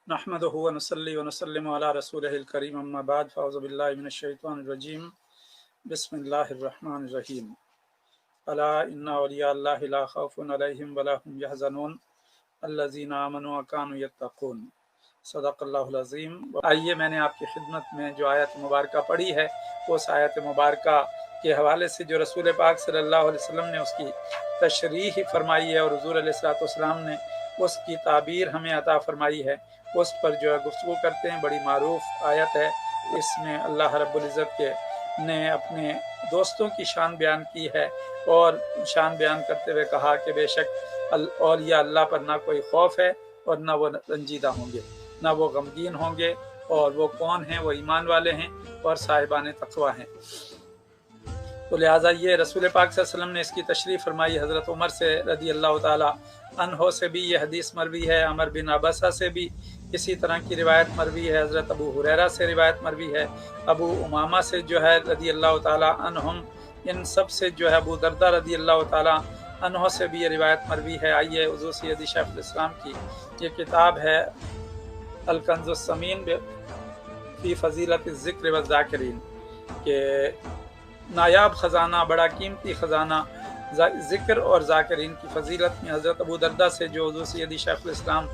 नहमदुहु व नसल्ली व नसल्लिमु अला रसूलिहिल करीम अम्मा बाद फ़अऊज़ु बिल्लाहि मिनश शैतानिर रजीम बिस्मिल्लाहिर रहमानिर रहीम अला इन्ना औलिया अल्लाहि ला खौफुन अलैहिम व ला हुम यहज़नून अल्लज़ीना आमनू व कानू यत्तक़ून सदक़ल्लाहुल अज़ीम। आइए, मैंने आपकी खिदमत में जो आयत मुबारका पढ़ी है उस आयत मुबारका के हवाले से जो रसूल पाक सल्लल्लाहु अलैहि वसल्लम ने उसकी तशरीह फरमाई है और हुज़ूर अलैहिस्सलातु वस्सलाम ने उसकी ताबीर हमें अता फरमाई है, उस पर जो है गुफ्तगू करते हैं। बड़ी मारूफ आयत है। इसमें अल्लाह रब्बुल इज़्ज़त के ने अपने दोस्तों की शान बयान की है और शान बयान करते हुए कहा कि बेशक औलिया अल्लाह पर ना कोई खौफ है और ना वो रंजीदा होंगे, ना वो गमगीन होंगे, और वो कौन हैं? वो ईमान वाले हैं और साहिबान तक़वा हैं। तो लिहाजा ये रसूल पाक सल्लल्लाहु अलैहि वसल्लम ने इसकी तशरीह फरमाई। हज़रत उमर से रदी अल्लाह ताला अन्हो से भी ये हदीस मरवी है, अमर बिन अबसा से भी इसी तरह की रिवायत मरवी है, हज़रत अबू हुरैरा से रिवायत मरवी है, अबू उमामा से जो है रदी अल्लाह ताला अन्हुम, इन सब से जो है अबू दरदा रदी अल्लाह ताला अन्हो से भी ये रिवायत मरवी है। आइए, हुज़ूर सैयदी शेखुल इस्लाम की ये किताब है अल कंज़ुस समीन फ़ी फ़ज़ीलत ज़िक्र व ज़ाकिरीन के नायाब ख़जाना, बड़ा कीमती ख़जाना ज़िक्र और ज़ाकिरीन की फ़जीलत में हज़रत अबू दरदा से जो हुज़ूर सैयदी शेखुल इस्लाम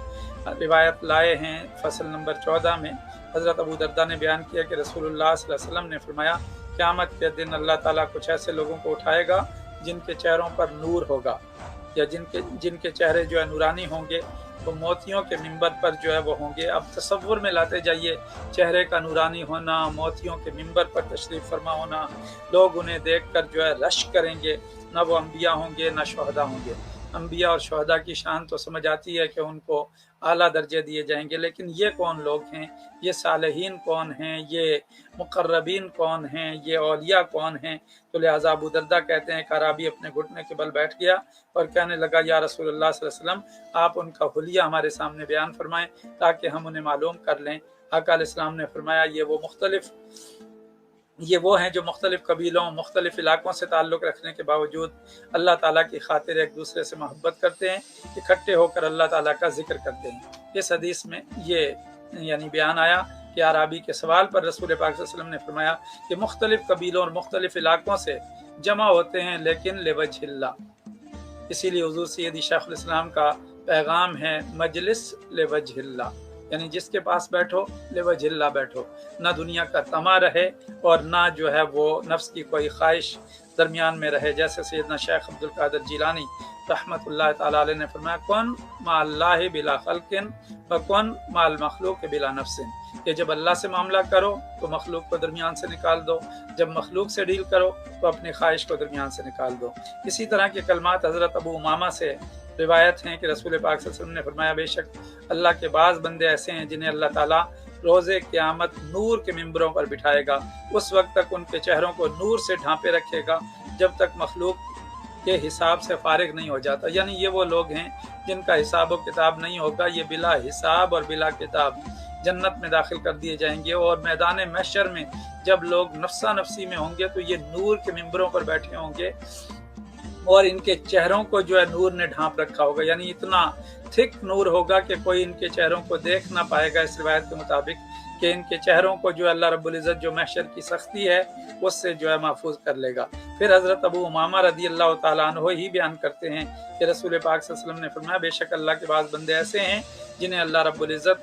रिवायत लाए हैं फ़सल नंबर 14 में, हज़रत अबू दरदा ने बयान किया कि रसूलुल्लाह सल्लल्लाहु अलैहि वसल्लम ने फरमाया, क़यामत के दिन अल्लाह ताला कुछ ऐसे लोगों को उठाएगा जिनके चेहरों पर नूर होगा, या जिनके चेहरे जो है नूरानी होंगे, वो मोतियों के मिंबर पर जो है वो होंगे। अब तसव्वुर में लाते जाइए, चेहरे का नूरानी होना, मोतियों के मिंबर पर तशरीफ़ फरमा होना, लोग उन्हें देखकर जो है रश करेंगे। ना वो अम्बिया होंगे ना शुहदा होंगे। अम्बिया और शुहदा की शान तो समझ आती है कि उनको आला दर्जे दिए जाएंगे, लेकिन ये कौन लोग हैं? ये सालेहीन कौन हैं? ये मुक़र्रबीन कौन हैं? ये औलिया कौन हैं? तो लिहाजा अबू दरदा कहते हैं, अराबी अपने घुटने के बल बैठ गया और कहने लगा, या रसूलुल्लाह सल्लल्लाहु अलैहि वसल्लम, आप उनका हुलिया हमारे सामने बयान फरमाएं ताकि हम उन्हें मालूम कर लें। आका अलैहिस्सलाम ने फरमाया, ये वो हैं जो मुख्तलिफ़ कबीलों, मुख्तलिफ़ इलाकों से ताल्लुक़ रखने के बावजूद अल्लाह ताला की खातिर एक दूसरे से मोहब्बत करते हैं, इकट्ठे होकर अल्लाह ताला का जिक्र करते हैं। इस हदीस में ये यानी बयान आया कि आराबी के सवाल पर रसूल पाक सल्लल्लाहु अलैहि वसल्लम ने फरमाया कि मुख्तलिफ़ कबीलों और मुख्तलिफ़ इलाकों से जमा होते हैं, लेकिन लिवजहिल्लाह। इसीलिए हुज़ूर सैयदी शेखुल इस्लाम का पैगाम है, मजलिस लिवजहिल्लाह, यानी जिसके पास बैठो लिवजहिल्लाह बैठो, ना दुनिया का तमा रहे और ना जो है वो नफ्स की कोई ख्वाहिश दरमियान में रहे। जैसे सैयदना शेख अब्दुल कादिर जिलानी रहमतुल्लाह ताला अलैह ने फरमाया, कौन माअल्लाहि बिला खल्किन व कौन माल मखलूक बिला नफ्सिन, कि जब अल्लाह से मामला करो तो मखलूक को दरमियान से निकाल दो, जब मखलूक से डील करो तो अपनी ख्वाहिश को दरमियान से निकाल दो। इसी तरह के कलमात हज़रत अबू उमामा से रिवायत हैं कि रसूल पाक सल्लल्लाहु अलैहि वसल्लम ने फरमाया, बेशक अल्लाह के बाज़ बंदे ऐसे हैं जिन्हें अल्लाह ताला रोज़े क़यामत नूर के मिंबरों पर बिठाएगा। उस वक्त तक उनके चेहरों को नूर से ढांपे रखेगा जब तक मखलूक के हिसाब से फारिग नहीं हो जाता। यानी ये वो लोग हैं जिनका हिसाब व किताब नहीं होगा, ये बिला हिसाब और बिला किताब जन्नत में दाखिल कर दिए जाएंगे। और मैदान महशर में जब लोग नफ्सा नफ्सी में होंगे तो ये नूर के मिंबरों पर बैठे होंगे और इनके चेहरों को जो है नूर ने ढांप रखा होगा, यानी इतना थिक नूर होगा कि कोई इनके चेहरों को देख ना पाएगा। इस रिवायत के मुताबिक कि इनके चेहरों को जो अल्लाह रब्बुल इज़्ज़त जो महशर की सख्ती है उससे जो है महफूज कर लेगा। फिर हज़रत अबू उमामा रदी अल्लाह ताला अन्हु ही बयान करते हैं कि रसूल पाक सल्लल्लाहु अलैहि वसल्लम ने फरमाया, बेशक अल्लाह के बाज़ बंदे ऐसे हैं जिन्हें अल्लाह रब्बुल इज़्ज़त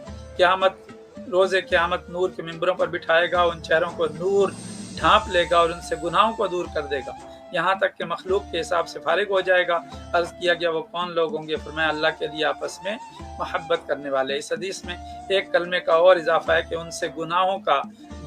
रोज़े क़यामत नूर के मिंबरों पर बिठाएगा, उन चेहरों को नूर ढांप लेगा और उनसे गुनाहों को दूर कर देगा, यहाँ तक कि मखलूक के हिसाब से फारिग हो जाएगा। अर्ज़ किया गया, वो कौन लोग होंगे? फरमाया, अल्लाह के लिए आपस में मोहब्बत करने वाले। इस हदीस में एक कलमे का और इजाफा है कि उनसे गुनाहों का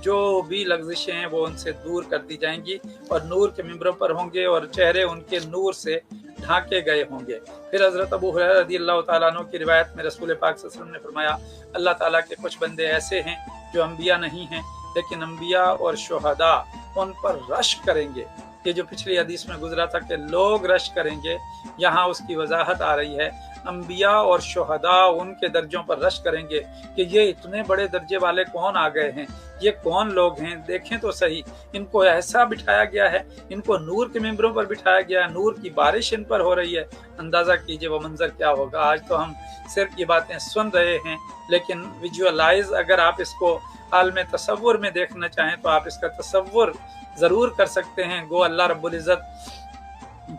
जो भी लग़ज़िशें हैं वो उनसे दूर कर दी जाएंगी और नूर के मिंबरों पर होंगे और चेहरे उनके नूर से ढांके गए होंगे। फिर हज़रत अबू हुरैरा रज़ी अल्लाह तआला अन्हु की रिवायत में रसूल पाक सल्लल्लाहु अलैहि वसल्लम ने फरमाया, अल्लाह ताला के कुछ बंदे ऐसे हैं जो अम्बिया नहीं हैं, लेकिन अम्बिया और शुहदा उन पर रश करेंगे। ये जो पिछली हदीस में गुजरा था कि लोग रश करेंगे, यहाँ उसकी वजाहत आ रही है। انبیاء اور شہداء ان کے درجوں پر رش کریں گے کہ یہ اتنے بڑے درجے والے کون آ گئے ہیں، یہ کون لوگ ہیں، دیکھیں تو صحیح، ان کو ایسا بٹھایا گیا ہے، ان کو نور کے ممبروں پر بٹھایا گیا ہے، نور کی بارش ان پر ہو رہی ہے۔ اندازہ کیجئے وہ منظر کیا ہوگا۔ آج تو ہم صرف یہ باتیں سن رہے ہیں، لیکن ویژوالائز اگر آپ اس کو عالم تصور میں دیکھنا چاہیں تو آپ اس کا تصور ضرور کر سکتے ہیں۔ گو اللہ رب العزت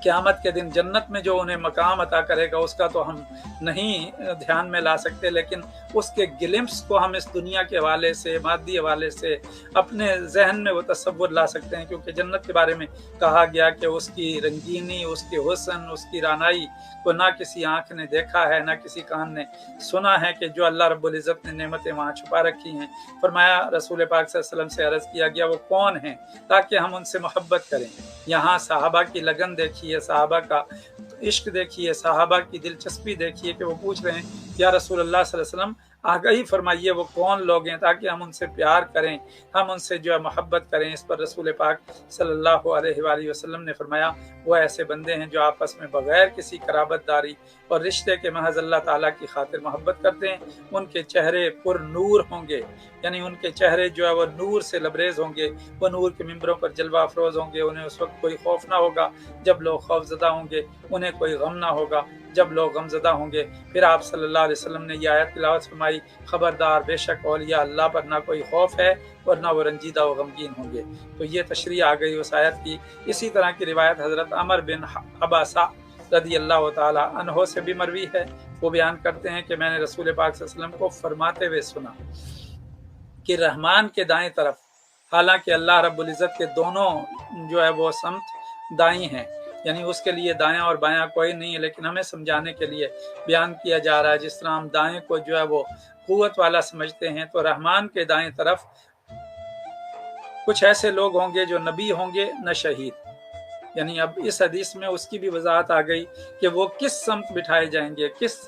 قیامت کے دن جنت میں جو انہیں مقام عطا کرے گا اس کا تو ہم نہیں دھیان میں لا سکتے، لیکن اس کے گلمپس کو ہم اس دنیا کے حوالے سے، مادی حوالے سے اپنے ذہن میں وہ تصور لا سکتے ہیں، کیونکہ جنت کے بارے میں کہا گیا کہ اس کی رنگینی، اس کے حسن، اس کی رانائی کو نہ کسی آنکھ نے دیکھا ہے، نہ کسی کان نے سنا ہے، کہ جو اللہ رب العزت نے نعمتیں وہاں چھپا رکھی ہیں۔ فرمایا رسول پاک صلی اللہ علیہ وسلم سے عرض کیا گیا وہ کون ہیں تاکہ ہم ان سے محبت کریں۔ یہاں صحابہ کی لگن دیکھیے، صحابہ کا عشق دیکھیے، صحابہ کی دلچسپی دیکھیے کہ وہ پوچھ رہے ہیں یا رسول اللہ صلی اللہ علیہ وسلم آگاہی فرمائیے وہ کون لوگ ہیں تاکہ ہم ان سے پیار کریں، ہم ان سے جو ہے محبت کریں۔ اس پر رسول پاک صلی اللہ علیہ وآلہ وسلم نے فرمایا وہ ایسے بندے ہیں جو آپس میں بغیر کسی قرابت داری اور رشتے کے محض اللہ تعالیٰ کی خاطر محبت کرتے ہیں۔ ان کے چہرے پر نور ہوں گے، یعنی ان کے چہرے جو ہے وہ نور سے لبریز ہوں گے، وہ نور کے ممبروں پر جلوہ افروز ہوں گے۔ انہیں اس وقت کوئی خوف نہ ہوگا جب لوگ خوف زدہ ہوں گے، انہیں کوئی غم نہ ہوگا جب لوگ غم زدہ ہوں گے۔ پھر آپ صلی اللہ علیہ وسلم نے یہ آیت تلاوت فرمائی، خبردار بے شک اولیاء اللہ پر نہ کوئی خوف ہے اور نہ وہ رنجیدہ و غمگین ہوں گے۔ تو یہ تشریح آ گئی اس آیت کی۔ اسی طرح کی روایت حضرت عمر بن عباسہ رضی اللہ تعالی عنہ سے بھی مروی ہے۔ وہ بیان کرتے ہیں کہ میں نے رسول پاک صلی اللہ علیہ وسلم کو فرماتے ہوئے سنا کہ رحمان کے دائیں طرف، حالانکہ اللہ رب العزت کے دونوں جو ہے وہ سمت دائیں ہیں، یعنی اس کے لیے دایاں اور بایاں کوئی نہیں ہے، لیکن ہمیں سمجھانے کے لیے بیان کیا جا رہا ہے۔ جس طرح ہم دائیں کو جو ہے وہ قوت والا سمجھتے ہیں، تو رحمان کے دائیں طرف کچھ ایسے لوگ ہوں گے جو نبی ہوں گے نہ شہید، یعنی اب اس حدیث میں اس کی بھی وضاحت آ گئی کہ وہ کس سمت بٹھائے جائیں گے، کس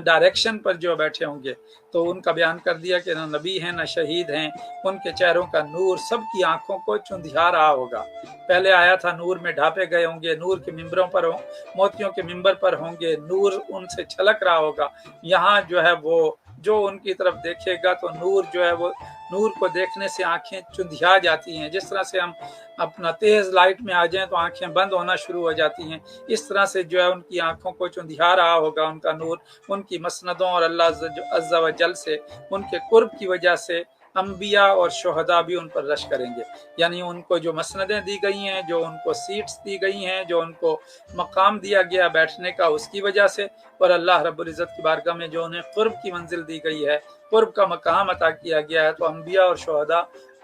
ڈائریکشن پر جو بیٹھے ہوں گے۔ تو ان کا بیان کر دیا کہ نہ نبی ہیں نہ شہید ہیں، ان کے چہروں کا نور سب کی آنکھوں کو چندھیا رہا ہوگا۔ پہلے آیا تھا نور میں ڈھانپے گئے ہوں گے، نور کے ممبروں پر موتیوں کے ممبر پر ہوں گے، نور ان سے چھلک رہا ہوگا۔ یہاں جو ہے وہ جو ان کی طرف دیکھے گا تو نور جو ہے وہ نور کو دیکھنے سے آنکھیں چندھیا جاتی ہیں، جس طرح سے ہم اپنا تیز لائٹ میں آ جائیں تو آنکھیں بند ہونا شروع ہو جاتی ہیں، اس طرح سے جو ہے ان کی آنکھوں کو چندھیا رہا ہوگا ان کا نور، ان کی مسندوں اور اللہ عز و جل سے ان کے قرب کی وجہ سے انبیاء اور شہداء بھی ان پر رش کریں گے، یعنی ان کو جو مسندیں دی گئی ہیں، جو ان کو سیٹس دی گئی ہیں، جو ان کو مقام دیا گیا بیٹھنے کا اس کی وجہ سے، اور اللہ رب العزت کی بارگاہ میں جو انہیں قرب کی منزل دی گئی ہے، قرب کا مقام عطا کیا گیا ہے، تو انبیاء اور شہداء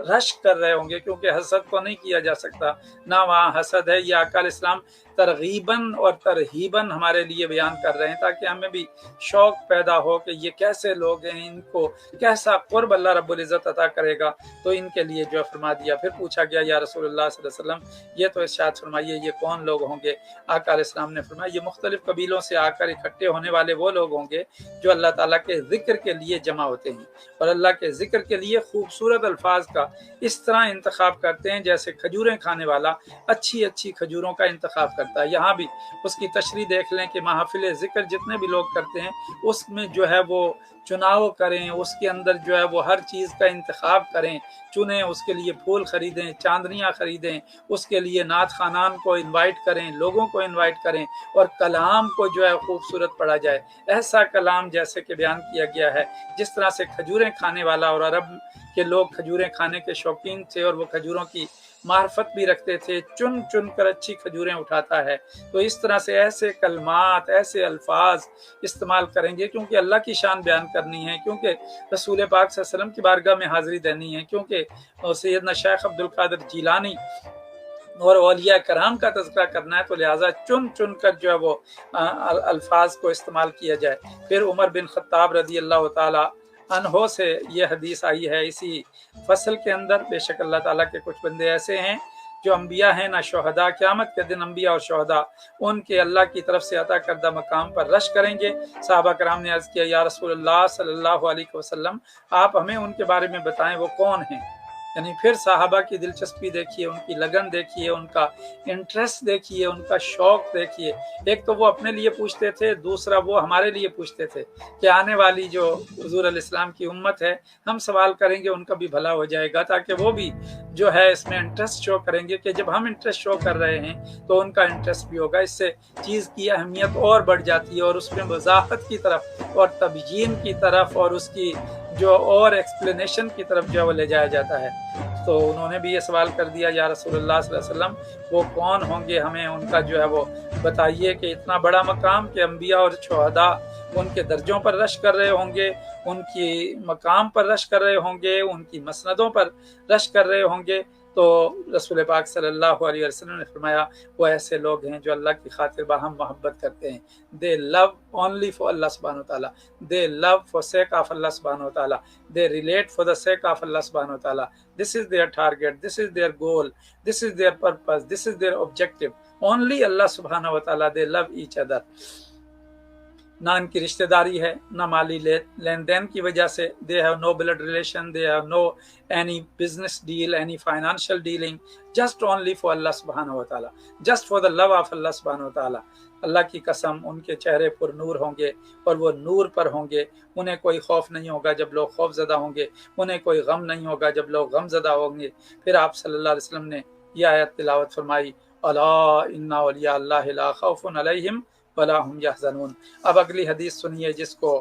رش کر رہے ہوں گے، کیونکہ حسد کو نہیں کیا جا سکتا، نہ وہاں حسد ہے۔ یہ آقا علیہ السلام ترغیباً اور ترہیباً ہمارے لیے بیان کر رہے ہیں تاکہ ہمیں بھی شوق پیدا ہو کہ یہ کیسے لوگ ہیں، ان کو کیسا قرب اللہ رب العزت عطا کرے گا۔ تو ان کے لیے جو فرما دیا۔ پھر پوچھا گیا یا رسول اللہ صلی اللہ علیہ وسلم یہ تو ارشاد فرمائیے یہ کون لوگ ہوں گے؟ آقا علیہ السلام نے فرمایا یہ مختلف قبیلوں سے آ کر اکٹھے ہونے والے وہ لوگ ہوں گے جو اللہ تعالیٰ کے ذکر کے لیے جمع ہوتے ہیں، اور اللہ کے ذکر کے لیے خوبصورت الفاظ کا اس طرح انتخاب کرتے ہیں جیسے کھجوریں کھانے والا اچھی اچھی کھجوروں کا انتخاب کرتا ہے۔ یہاں بھی اس کی تشریح دیکھ لیں کہ محافل ذکر جتنے بھی لوگ کرتے ہیں اس میں جو ہے وہ چناؤ کریں، اس کے اندر جو ہے وہ ہر چیز کا انتخاب کریں، چنیں، اس کے لیے پھول خریدیں، چاندنیاں خریدیں، اس کے لیے نعت خوانان کو انوائٹ کریں، لوگوں کو انوائٹ کریں، اور کلام کو جو ہے خوبصورت پڑھا جائے، ایسا کلام جیسے کہ بیان کیا گیا ہے جس طرح سے کھجوریں کھانے والا، اور عرب کے لوگ کھجوریں کھانے کے شوقین تھے اور وہ کھجوروں کی معرفت بھی رکھتے تھے، چن چن کر اچھی کھجوریں اٹھاتا ہے، تو اس طرح سے ایسے کلمات، ایسے الفاظ استعمال کریں گے کیونکہ اللہ کی شان بیان کرنی ہے، کیونکہ رسول پاک صلی اللہ علیہ وسلم کی بارگاہ میں حاضری دینی ہے، کیونکہ سیدنا شیخ عبد القادر جیلانی اور اولیاء کرام کا تذکرہ کرنا ہے، تو لہٰذا چن چن کر جو ہے وہ الفاظ کو استعمال کیا جائے۔ پھر عمر بن خطاب رضی اللہ تعالی عنہ سے یہ حدیث آئی ہے اسی فصل کے اندر، بے شک اللہ تعالیٰ کے کچھ بندے ایسے ہیں جو انبیاء ہیں نہ شہداء، قیامت کے دن انبیاء اور شہداء ان کے اللہ کی طرف سے عطا کردہ مقام پر رش کریں گے۔ صحابہ کرام نے عرض کیا یا رسول اللہ صلی اللہ علیہ وسلم آپ ہمیں ان کے بارے میں بتائیں وہ کون ہیں؟ यानी फिर साहबा की दिलचस्पी देखिए, उनकी लगन देखिए, उनका इंटरेस्ट देखिए, उनका शौक देखिए। एक तो वो अपने लिए पूछते थे, दूसरा वो हमारे लिए पूछते थे कि आने वाली जो हुजूर अलैहिस्सलाम की उम्मत है, हम सवाल करेंगे उनका भी भला हो जाएगा, ताकि वो भी जो है इसमें इंटरेस्ट शो करेंगे कि जब हम इंटरेस्ट शो कर रहे हैं तो उनका इंटरेस्ट भी होगा। इससे चीज़ की अहमियत और बढ़ जाती है और उसमें वजाहत की तरफ और तबयीन की तरफ और उसकी जो और एक्सप्लेनेशन की तरफ जो है वो ले जाया जाता है। तो उन्होंने भी ये सवाल कर दिया, या रसूलुल्लाह सल्लल्लाहु अलैहि वसल्लम वो कौन होंगे, हमें उनका जो है वो बताइए कि इतना बड़ा मकाम के अंबिया और शुहदा उनके दर्जों पर रश कर रहे होंगे, उनकी मकाम पर रश कर रहे होंगे, उनकी मसनदों पर रश कर रहे होंगे। तो रसूल पाक सल्लल्लाहु अलैहि वसल्लम ने फरमाया वो ऐसे लोग हैं जो अल्लाह की खातिर बाहम मोहब्बत करते हैं। They love only for Allah सुब्हानहू व तआला, they love for sake of Allah सुब्हानहू व तआला, they relate for the sake of Allah सुब्हानहू व तआला। This is their target, this is their goal, this is their purpose, this is their objective. Only Allah सुब्हानहू व तआला, दे लव ईच अदर। ना इनकी रिश्तेदारी है, ना माली लेन देन की वजह से, they have no blood relation, they have no any business deal, any financial dealing, just only for Allah सुब्हानहू व तआला, just for the love of Allah सुब्हानहू व तआला। अल्लाह की कसम, उनके चेहरे पर नूर होंगे और वो नूर पर होंगे। उन्हें कोई खौफ नहीं होगा जब लोग खौफजदा होंगे, उन्हें कोई गम नहीं होगा जब लोग गमजदा होंगे। फिर आप सल्लल्लाहु अलैहि वसल्लम ने यह आयत तिलावत फरमाई, अला इन्ना औलिया अल्लाह ला खौफुन अलैहिम वला हुम यहज़नून। अब अगली हदीस सुनिए जिसको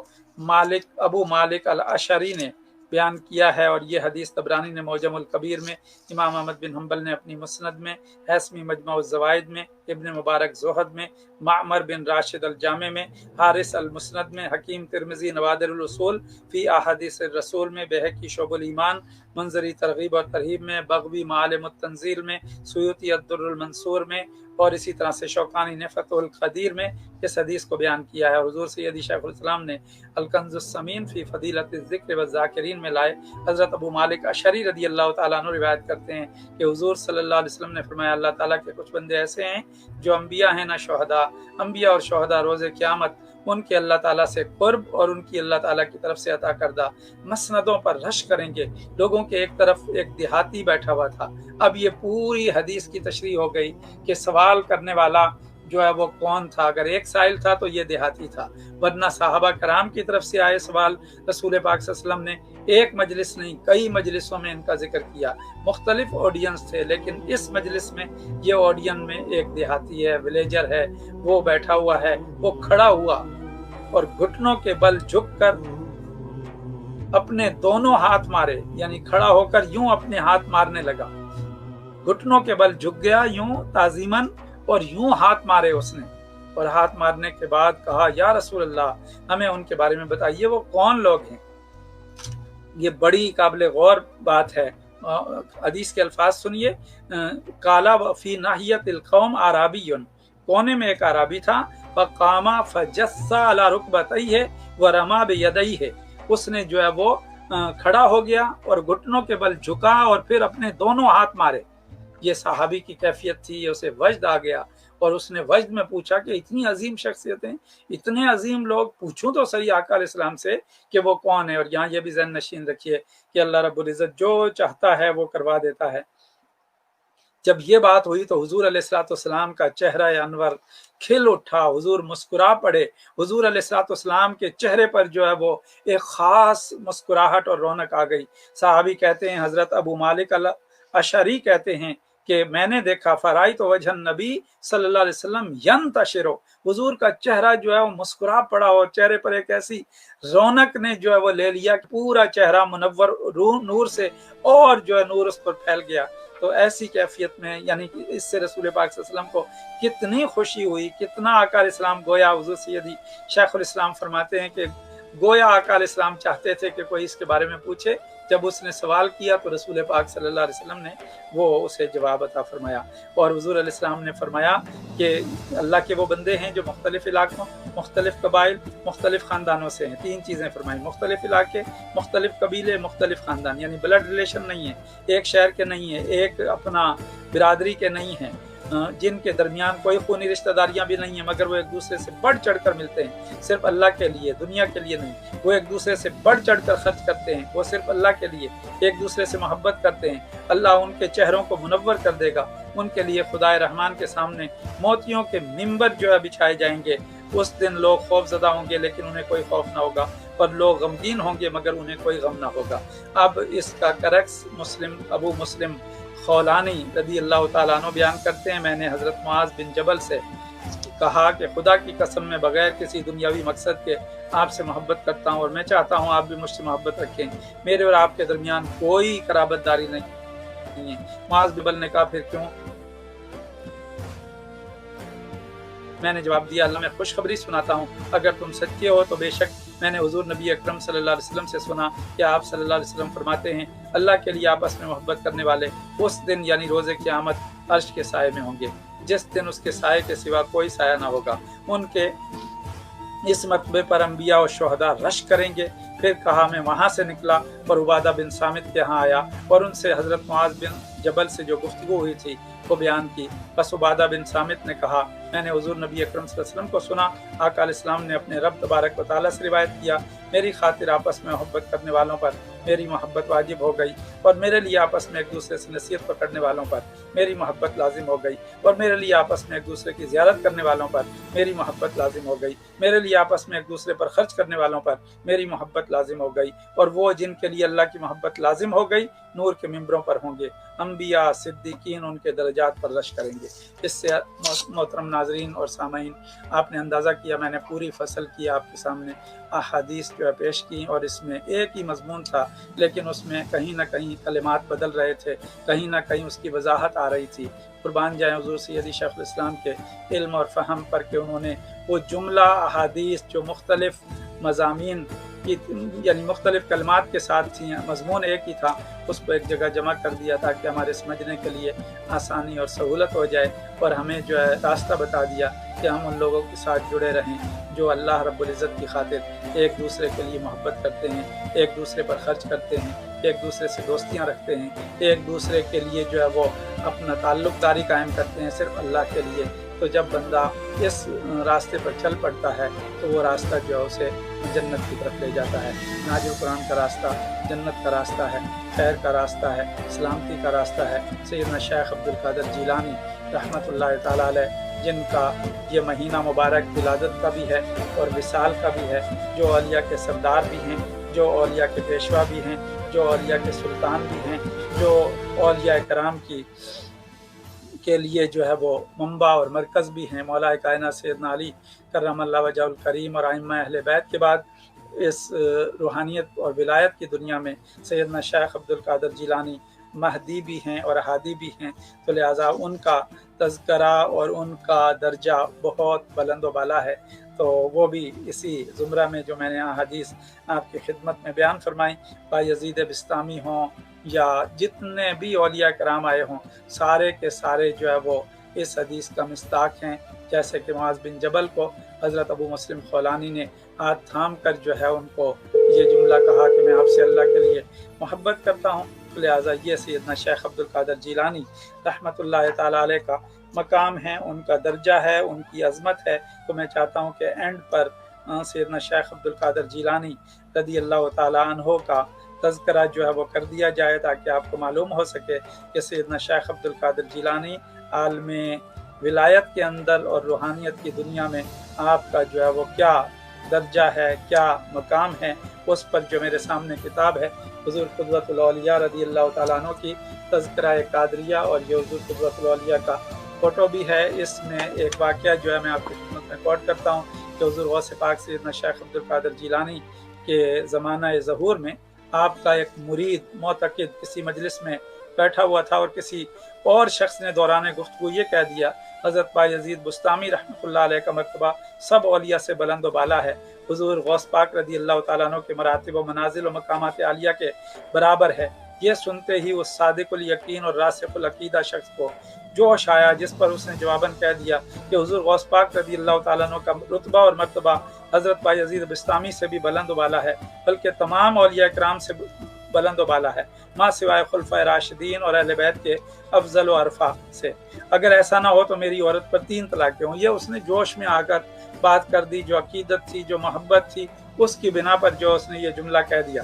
अबू मालिक अल अशरी ने बयान किया है, और ये हदीस तबरानी ने मौजमुल कबीर में, इमाम अहमद बिन हम्बल ने अपनी मुस्नद में, हैसमी मजमा ज़वाइद में, इब्न मुबारक ज़ुहद में, मामर बिन राशिद अल जामे में, हारिस अल मुस्नद में, हकीम तिरमिज़ी नवादिरुल उसूल फ़ी अहादीस रसूल में, बैहक़ी शुअबुल ईमान, मंजरी तरगीब और तरहीब में, बग़वी मालिमुत तंज़ील में, सुयूती अद्दुर्रुल मंसूर में, और इसी तरह से शौकानी ने फ़तहुल क़दीर में इस हदीस को बयान किया है। और हुज़ूर सय्यदी शेखुल इस्लाम ने अल-कंज़ुस समीन फ़ी फ़दीलतिज़ ज़िक्र व ज़ाकिरीन में लाए। हज़रत अबू मालिक अशरी रज़ियल्लाहु तआला अन्हु रिवायत करते हैं कि हुज़ूर सल्लल्लाहु अलैहि वसल्लम ने फरमाया, अल्लाह ताला के कुछ बंदे ऐसे हैं जो अंबिया हैं ना शुहदा। अंबिया और शुहदा रोज़े क़यामत उनके अल्लाह ताला से कुर्ब और उनकी अल्लाह ताला की तरफ से अता करदा मसनदों पर रश करेंगे। लोगों के एक तरफ एक देहाती बैठा हुआ था। अब ये पूरी हदीस की तशरीह हो गई कि सवाल करने वाला जो है वो कौन था। अगर एक साइल था तो ये देहाती था, वरना साहबा कराम की तरफ से आए सवाल रसूल पाक सल्लल्लाहु अलैहि वसल्लम ने एक मजलिस नहीं कई मजलिसों में इनका जिक्र किया। मुख्तलिफ ऑडियंस थे, लेकिन इस मजलिस में ये ऑडियंस में एक देहाती है, विलेजर है, वो बैठा हुआ है। वो खड़ा हुआ और घुटनों के बल झुककर अपने दोनों हाथ मारे, यानी खड़ा होकर यूं अपने हाथ मारने लगा। घुटनों के बल झुक गया यूं ताजीमन, और यूं हाथ मारे उसने। और हाथ मारने के बाद कहा, या रसूल अल्लाह, हमें उनके बारे में बताइए, वो कौन लोग हैं। ये बड़ी काबिल गौर बात है। हदीस के अल्फाज सुनिए, काला फी नाहियतिल कौम आराबियुन, कोने में एक आराबी था, फकामा फजस्सा अला रुकबतैहि व रमा बियदैहि, उसने जो है वो खड़ा हो गया और घुटनों के बल झुका और फिर अपने दोनों हाथ मारे। ये सहाबी की कैफियत थी, उसे वजद आ गया और उसने वजद में पूछा कि इतनी अजीम शख्सियतें, इतने अजीम लोग, पूछूं तो सही आका अलैहिस्सलाम से कि वो कौन है। और यहाँ ये भी ज़हन नशीन रखिए कि अल्लाह रब्बुल इज़्ज़त जो चाहता है वो करवा देता है। जब ये बात हुई तो हुजूर अलैहिस्सलाम का चेहरा अनवर खिल उठा, हुजूर मुस्कुरा पड़े। हुजूर अलैहिस्सलाम के चेहरे पर जो है वो एक खास मुस्कुराहट और रौनक आ गई। साहबी कहते हैं, हजरत अबू मालिक अल अशरी कहते हैं कि मैंने देखा, फराई तो वजहन नबी सल्लल्लाहु अलैहि वसल्लम यंतशिरो, हुजूर का चेहरा जो है वो मुस्कुरा पड़ा और चेहरे पर एक ऐसी रौनक ने जो है वो ले लिया कि पूरा चेहरा मुनव्वर नूर से और जो है नूर उस पर फैल गया। तो ऐसी कैफियत में, यानी कि इससे रसूल पाक सल्लल्लाहु अलैहि वसल्लम को कितनी खुशी हुई, कितना आका अलैहिस्सलाम गोया, हुजूर सय्यदी शेखुल इस्लाम फरमाते हैं कि गोया आका अलैहिस्सलाम चाहते थे कि कोई इसके बारे में पूछे। जब उसने सवाल किया तो रसूल पाक सल्लल्लाहु अलैहि वसल्लम ने वो उसे जवाब अता फरमाया। और हुजूर अलैहिस्सलाम ने फरमाया कि अल्लाह के वो बंदे हैं जो मुख्तलिफ इलाकों, मुख्तलिफ कबाइल, मुख्तलिफ ख़ानदानों से हैं। तीन चीज़ें फरमाई, मुख्तलिफ इलाके, मुख्तलिफ कबीले, मुख्तलिफ ख़ानदान, यानी ब्लड रिलेशन नहीं है, एक शहर के नहीं है, एक अपना बिरादरी के नहीं हैं, जिनके दरमियान कोई खूनी रिश्तेदारियां भी नहीं है, मगर वो एक दूसरे से बढ़ चढ़ कर मिलते हैं, सिर्फ अल्लाह के लिए, दुनिया के लिए नहीं। वो एक दूसरे से बढ़ चढ़ कर खर्च करते हैं, वो सिर्फ अल्लाह के लिए एक दूसरे से मोहब्बत करते हैं। अल्लाह उनके चेहरों को मुनव्वर कर देगा, उनके लिए खुदाए रहमान के सामने मोतियों के मिंबर जो है बिछाए जाएंगे। उस दिन लोग खौफजदा होंगे लेकिन उन्हें कोई खौफ ना होगा, और लोग गमगीन होंगे मगर उन्हें कोई गम ना होगा। अब इसका करक्स अबू मुस्लिम खौलानी रदी अल्लाह ताला अन्हु बयान करते हैं, मैंने हज़रत मुआज़ बिन जबल से कहा कि खुदा की कसम में बगैर किसी दुनियावी मकसद के आपसे मोहब्बत करता हूँ और मैं चाहता हूँ आप भी मुझसे मोहब्बत रखें। मेरे और आपके दरमियान कोई कराबतदारी नहीं है। मुआज़ बिन जबल ने कहा फिर क्यों? मैंने जवाब दिया, अल्लाह मैं खुशखबरी सुनाता हूँ, अगर तुम सच्चे हो तो बेशक मैंने हुजूर नबी अकरम सल्लल्लाहु अलैहि वसल्लम से सुना कि आप सल्लल्लाहु अलैहि वसल्लम फरमाते हैं, अल्लाह के लिए आपस में मोहब्बत करने वाले उस दिन यानी रोज़े क़यामत अर्श के साए में होंगे, जिस दिन उसके साए के सिवा कोई साया ना होगा। उनके इस मरतबे पर अंबिया और शुहदा रश करेंगे। फिर कहा, मैं वहाँ से निकला और उबादा बिन सामित के यहाँ आया और उनसे हज़रत मुआज़ बिन जबल से जो गुफ्तगू हुई थी वो बयान की। बस उबादा बिन सामित ने कहा, मैंने हुजूर नबी अकरम सल्लल्लाहु अलैहि वसल्लम को सुना, आका अलैहिस्सलाम ने अपने रब तबारक व तआला से रिवायत किया, मेरी खातिर आपस में मोहब्बत करने वालों पर मेरी मोहब्बत वाजिब हो गई, और मेरे लिए आपस में एक दूसरे से नसीहत पकड़ने वालों पर मेरी मोहब्बत लाजिम हो गई, और मेरे लिए आपस में एक दूसरे की ज़ियारत करने वालों पर मेरी मोहब्बत लाजिम हो गई, मेरे लिए आपस में एक दूसरे पर खर्च करने वालों पर मेरी मोहब्बत लाजिम हो गई। और वो जिनके लिए अल्लाह की मोहब्बत लाजिम हो गई नूर के मिंबरों पर होंगे, अंबिया सिद्दीकीन उनके दर्जात पर रश करेंगे। इससे मोहतरम नाजरीन और सामईन, आपने अंदाज़ा किया मैंने पूरी फसल की आपके सामने अहादीस जो है पेश की, और इसमें एक ही मजमून था लेकिन उसमें कहीं ना कहीं कलिमात बदल रहे थे, कहीं ना कहीं उसकी वजाहत आ रही थी। कुर्बान जाए हुजूर सैयदी शेखुल इस्लाम के इल्म और फ़हम पर कि उन्होंने वो जुमला अहादीस जो मुख्तलिफ मज़ामीन की यानी मुख्तलिफ कलमात के साथ थी, मजमून एक ही था, उसको एक जगह जमा कर दिया ताकि हमारे समझने के लिए आसानी और सहूलत हो जाए, और हमें जो है रास्ता बता दिया कि हम उन लोगों के साथ जुड़े रहें जो अल्लाह रब्बुल इज़्ज़त की खातिर एक दूसरे के लिए मोहब्बत करते हैं, एक दूसरे पर खर्च करते हैं, एक दूसरे से दोस्तियाँ रखते हैं, एक दूसरे के लिए जो है वो अपना ताल्लुक़दारी कायम करते हैं सिर्फ अल्लाह के लिए। तो जब बंदा इस रास्ते पर चल पड़ता है तो वो रास्ता जो है उसे जन्नत की तरफ ले जाता है। नाज़िल कुरान का रास्ता जन्नत का रास्ता है, खैर का रास्ता है, सलामती का रास्ता है। सैयदना शेख अब्दुल कादिर जीलानी रहमतुल्लाह तआला अलैह, जिनका ये महीना मुबारक विलादत का भी है और विसाल का भी है, जो औलिया के सरदार भी हैं, जो औलिया के पेशवा भी हैं, जो औलिया के सुल्तान भी हैं, जो औलिया कराम के लिए जो है वो मंबा और मरकज़ भी हैं। मौला कायनात सैयदना अली करमल्लाहु वजहुल करीम और आइम्मा अहले बैत के बाद इस रूहानियत और विलायत की दुनिया में सैयदना शेख अब्दुल कादिर जीलानी महदी भी हैं और हादी भी हैं, तो लिहाजा उनका तज़किरा और उनका दर्जा बहुत बुलंद व बाला है। तो वो भी इसी ज़ुमरा में जो मैंने अहादीस आपकी खिदमत में बयान फरमाई, बायज़ीद बिस्तामी हों या जितने भी औलिया कराम आए हों, सारे के सारे जो है वो इस हदीस का मिस्ताक हैं। जैसे कि मुआज़ बिन जबल को हज़रत अबू मुस्लिम खौलानी ने हाथ थाम कर जो है उनको ये जुमला कहा कि मैं आपसे अल्लाह के लिए मोहब्बत करता हूँ, लिहाजा ये सैयदना शेख अब्दुल कादिर जीलानी रहमतुल्लाह तआला अलैह का मकाम है, उनका दर्जा है, उनकी अज़मत है। तो मैं चाहता हूँ कि एंड पर सैयदना शेख अब्दुल कादिर जीलानी रदी अल्लाह तआला अन्हो का तज़किरा जो है वो कर दिया जाए, ताकि आपको मालूम हो सके कि सैयदना शेख अब्दुल कादिर जीलानी आलम विलायत के अंदर और रूहानियत की दुनिया में आपका जो है वो क्या दर्जा है, क्या मकाम है। उस पर जो मेरे सामने किताब है हुज़ूर क़ुदवतुल औलिया रज़ी अल्लाह तआला अन्हु की तज़किरा कादरिया, और ये हुज़ूर क़ुदवतुल औलिया का फ़ोटो भी है। इसमें एक वाक़या जो है मैं आपकी खिदमत में कोट करता हूँ कि हुज़ूर गौस पाक सैयदना शेख अब्दुल कादिर जीलानी के ज़माना ज़हूर में आपका एक मुरीद मोतक़िद किसी मजलिस में बैठा हुआ था और किसी और शख्स ने दौरान गुफ्तगू ये कह दिया, हज़रत बायज़ीद बुस्तामी रहमतुल्लाह अलैह का मर्तबा सब औलिया से बुलंद व बाला है, हुज़ूर गौस पाक रज़ी अल्लाह तआला अन्हु के मरातिब व मनाजिल व मकामात आलिया के बराबर है। ये सुनते ही उस सादिकुल यकीन और रासिखुल अकीदा शख्स को जोश आया, जिस पर उसने जवाबन कह दिया कि हुज़ूर गौस पाक रज़ी अल्लाह तआला अन्हु का रुतबा और मर्तबा हज़रत बायज़ीद बुस्तामी से भी बुलंद व बाला है, बल्कि तमाम औलिया इकराम से बुलंद व बाला है, माँ सिवाय खुलफाए राशिदीन और अहले बैत के अफजल व अरफा से। अगर ऐसा ना हो तो मेरी औरत पर 3 तलाक़ें हों। ये उसने जोश में आकर बात कर दी, जो अकीदत थी, जो मोहब्बत थी, उसकी बिना पर जो उसने ये जुमला कह दिया।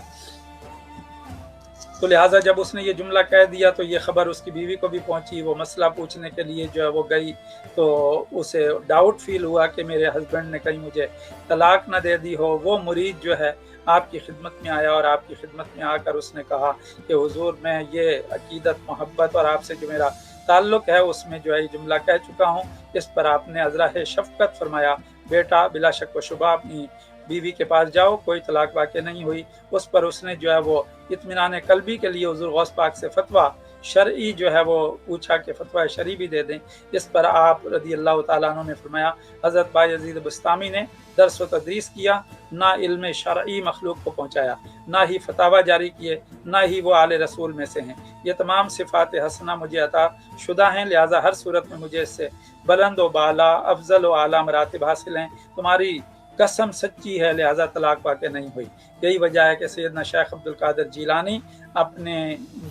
तो लिहाजा जब उसने ये जुमला कह दिया तो ये ख़बर उसकी बीवी को भी पहुंची। वो मसला पूछने के लिए जो है वो गई, तो उसे डाउट फील हुआ कि मेरे हस्बैंड ने कहीं मुझे तलाक न दे दी हो। वो मुरीद जो है आपकी खिदमत में आया और आपकी खिदमत में आकर उसने कहा कि हुजूर मैं ये अकीदत, मोहब्बत और आपसे जो मेरा ताल्लुक़ है उसमें जो है ये जुमला कह चुका हूँ। इस पर आपने अज़राए शफ़क़त फरमाया, बेटा बिला शक व शुबा अपनी बीवी के पास जाओ, कोई तलाक वाक़ नहीं हुई। उस पर उसने जो है वो इत्मीनान कल्बी के लिए हुज़ूर गौस पाक से फतवा शरई जो है वो पूछा कि फतवा शरई भी दे दें। इस पर आप रज़ी अल्लाह तआला अन्हु ने फरमाया, हज़रत बायज़ीद बस्तामी ने दर्स व तदरीस किया, ना इल्म शरई मखलूक को पहुँचाया, ना ही फतावा जारी किए, ना ही वो आले रसूल में से हैं। ये तमाम सिफ़ात हसना मुझे अता शुदा हैं, लिहाजा हर सूरत में मुझे इससे बुलंद व बाला, अफजल व आला मरातिब हासिल हैं। तुम्हारी कसम सच्ची है, लिहाजा तलाक वाक़ नहीं हुई। यही वजह है कि सैयदना शेख अब्दुल कादिर जीलानी अपने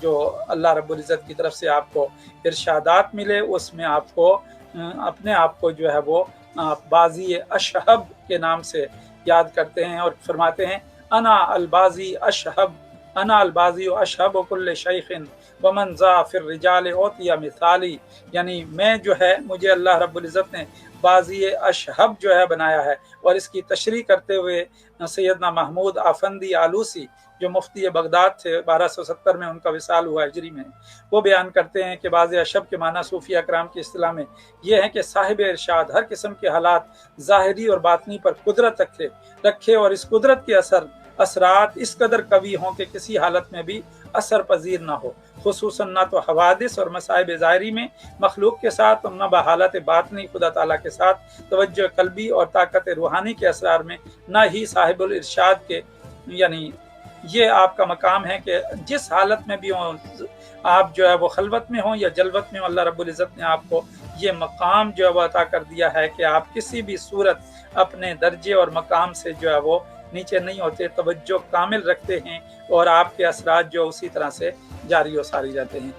जो अल्लाह रब्बुल इज़्ज़त की तरफ से आपको इरशादात मिले उसमें आपको अपने आप को जो है वो बाज़ी अशहब के नाम से याद करते हैं और फरमाते हैं, अना अलबाज़ी अशहब, अना अलबाज़ी अशहब कुल्ल शैख़िन वमन ज़ा फिर रिजाल ओतिया मिसाली। यानी मैं जो है, मुझे अल्लाह रब्बुल इज़्ज़त ने बाज़ी अशहब जो है बनाया है। और इसकी तशरीह करते हुए सैयदना महमूद आफंदी आलूसी जो मुफ्ती बगदाद थे, 1270 में उनका विसाल हुआ हिजरी में, वो बयान करते हैं कि बाज़ अशहब के माना सूफिया कराम की इस्तिलाह में ये है कि साहिब इरशाद हर किस्म के हालात ज़ाहिरी और बातनी पर कुदरत रखे और इस कुदरत के असरात इस कदर कवी हों कि किसी हालत में भी असर पजीर ना हो, खुसूसन ना तो हवादिस और मसाइब ज़ाहिरी में मखलूक के साथ और न बहालत बातनी खुदा ताला के साथ तवज्जो कल्बी और ताकत रूहानी के असरार में, ना ही साहिबुल इरशाद के। यानी ये आपका मकाम है कि जिस हालत में भी हो आप जो है वो खलवत में हो या जलवत में हो, अल्लाह रब्बुल इज़्ज़त ने आपको ये मकाम जो है वो अता कर दिया है कि आप किसी भी सूरत अपने दर्जे और मकाम से जो है वो नीचे नहीं होते, तवज्जो कामिल रखते हैं और आपके असरात जो उसी तरह से जारी और सारी रहते हैं।